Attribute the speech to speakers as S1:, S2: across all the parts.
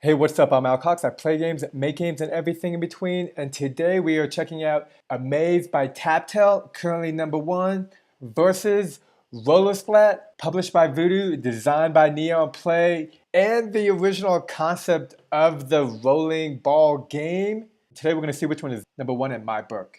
S1: Hey, what's up? I'm Al Cox. I play games, make games, and everything in between. And today we are checking out AMAZE by Taptell, currently #1, versus Roller Splat, published by Voodoo, designed by Neon Play, and the original concept of the rolling ball game. Today we're going to see which one is #1 in my book.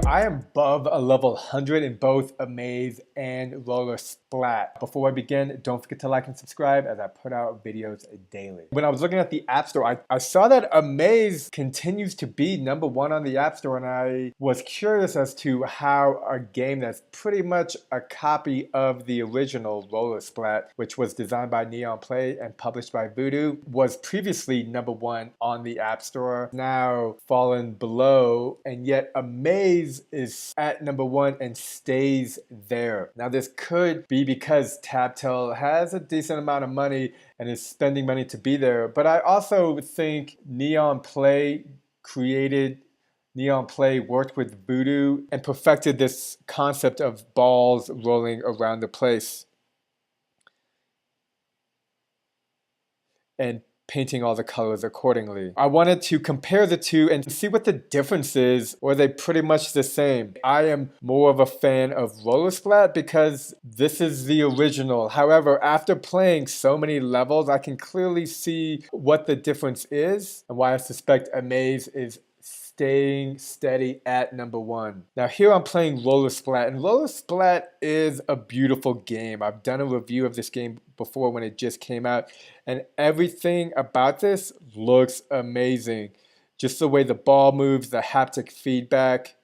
S1: I am above a level 100 in both AMAZE and Roller Splat. Before I begin, don't forget to like and subscribe as I put out videos daily. When I was looking at the App Store, I saw that AMAZE continues to be #1 on the App Store, and I was curious as to how a game that's pretty much a copy of the original Roller Splat, which was designed by Neon Play and published by Voodoo, was previously #1 on the App Store, now fallen below, and yet AMAZE is at #1 and stays there. Now this could be because Taptell has a decent amount of money and is spending money to be there, but I also think Neon Play worked with Voodoo and perfected this concept of balls rolling around the place and painting all the colors accordingly. I wanted to compare the two and see what the difference is, or are they pretty much the same? I am more of a fan of Roller Splat because this is the original. However, after playing so many levels, I can clearly see what the difference is and why I suspect AMAZE is staying steady at #1. Now here I'm playing Roller Splat, and Roller Splat is a beautiful game. I've done a review of this game before when it just came out, and everything about this looks amazing. Just the way the ball moves, the haptic feedback.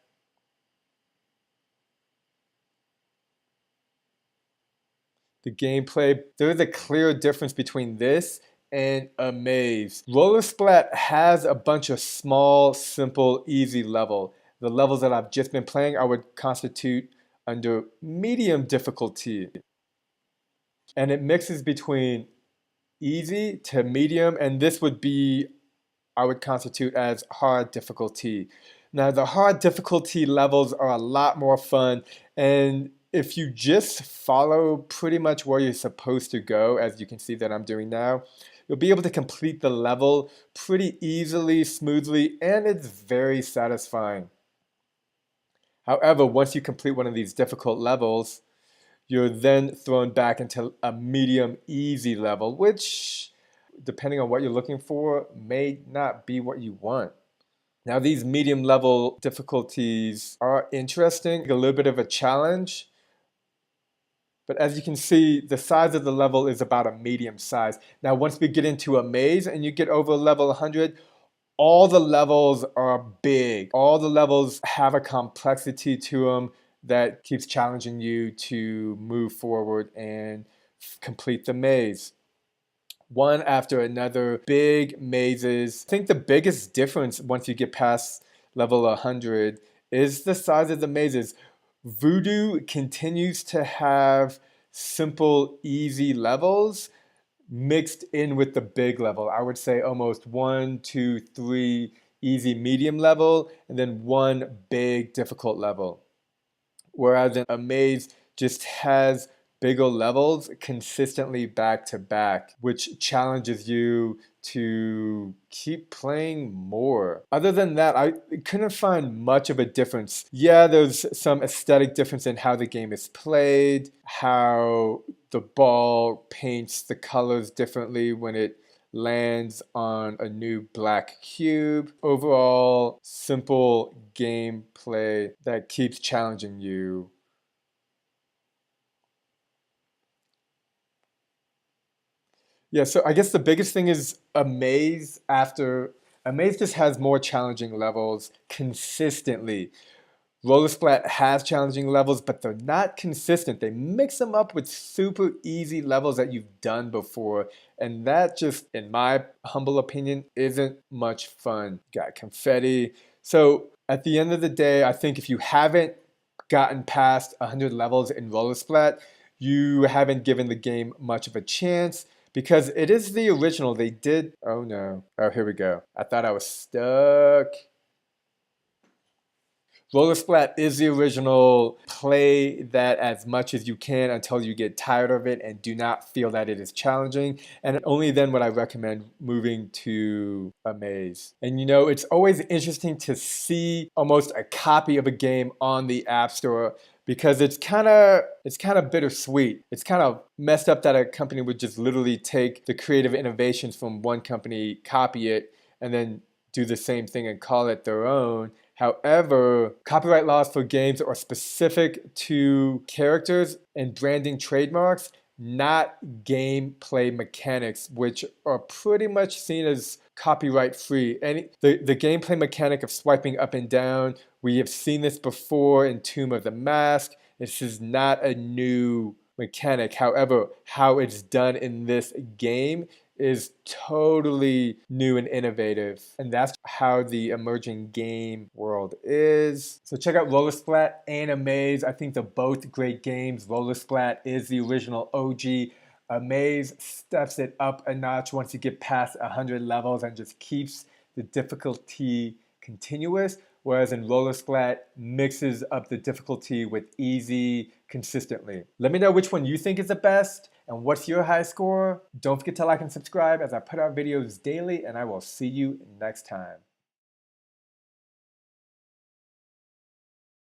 S1: The gameplay, there is a clear difference between this and AMAZE. Roller Splat has a bunch of small, simple, easy level. The levels that I've just been playing I would constitute under medium difficulty. And it mixes between easy to medium, and this would be, I would constitute as hard difficulty. Now the hard difficulty levels are a lot more fun, and if you just follow pretty much where you're supposed to go, as you can see that I'm doing now, you'll be able to complete the level pretty easily, smoothly, and it's very satisfying. However, once you complete one of these difficult levels, you're then thrown back into a medium easy level, which, depending on what you're looking for, may not be what you want. Now, these medium level difficulties are interesting, a little bit of a challenge. But as you can see, the size of the level is about a medium size. Now, once we get into AMAZE and you get over level 100, all the levels are big. All the levels have a complexity to them that keeps challenging you to move forward and complete the maze. One after another, big mazes. I think the biggest difference once you get past level 100 is the size of the mazes. Voodoo continues to have simple, easy levels mixed in with the big level. I would say almost 1, 2, 3 easy medium level, and then one big difficult level. Whereas in AMAZE just has bigger levels consistently back to back, which challenges you to keep playing more. Other than that, I couldn't find much of a difference. Yeah, there's some aesthetic difference in how the game is played, how the ball paints the colors differently when it lands on a new black cube. Overall, simple gameplay that keeps challenging you. Yeah, so I guess the biggest thing is AMAZE just has more challenging levels consistently. Roller Splat has challenging levels, but they're not consistent. They mix them up with super easy levels that you've done before, and that just, in my humble opinion, isn't much fun. Got confetti. So at the end of the day, I think if you haven't gotten past 100 levels in Roller Splat, you haven't given the game much of a chance. Because it is the original. They did, oh no. Oh, here we go. I thought I was stuck. Roller Splat is the original. Play that as much as you can until you get tired of it and do not feel that it is challenging. And only then would I recommend moving to AMAZE. And you know, it's always interesting to see almost a copy of a game on the App Store because it's kind of bittersweet. It's kind of messed up that a company would just literally take the creative innovations from one company, copy it, and then do the same thing and call it their own. However, copyright laws for games are specific to characters and branding trademarks, not gameplay mechanics, which are pretty much seen as copyright free. And the gameplay mechanic of swiping up and down, we have seen this before in Tomb of the Mask. This is not a new mechanic. However, how it's done in this game is totally new and innovative. And that's how the emerging game world is. So check out Roller Splat and AMAZE. I think they're both great games. Roller Splat is the original OG. AMAZE steps it up a notch once you get past 100 levels and just keeps the difficulty continuous. Whereas in Roller Splat, mixes up the difficulty with easy consistently. Let me know which one you think is the best and what's your high score. Don't forget to like and subscribe as I put out videos daily, and I will see you next time.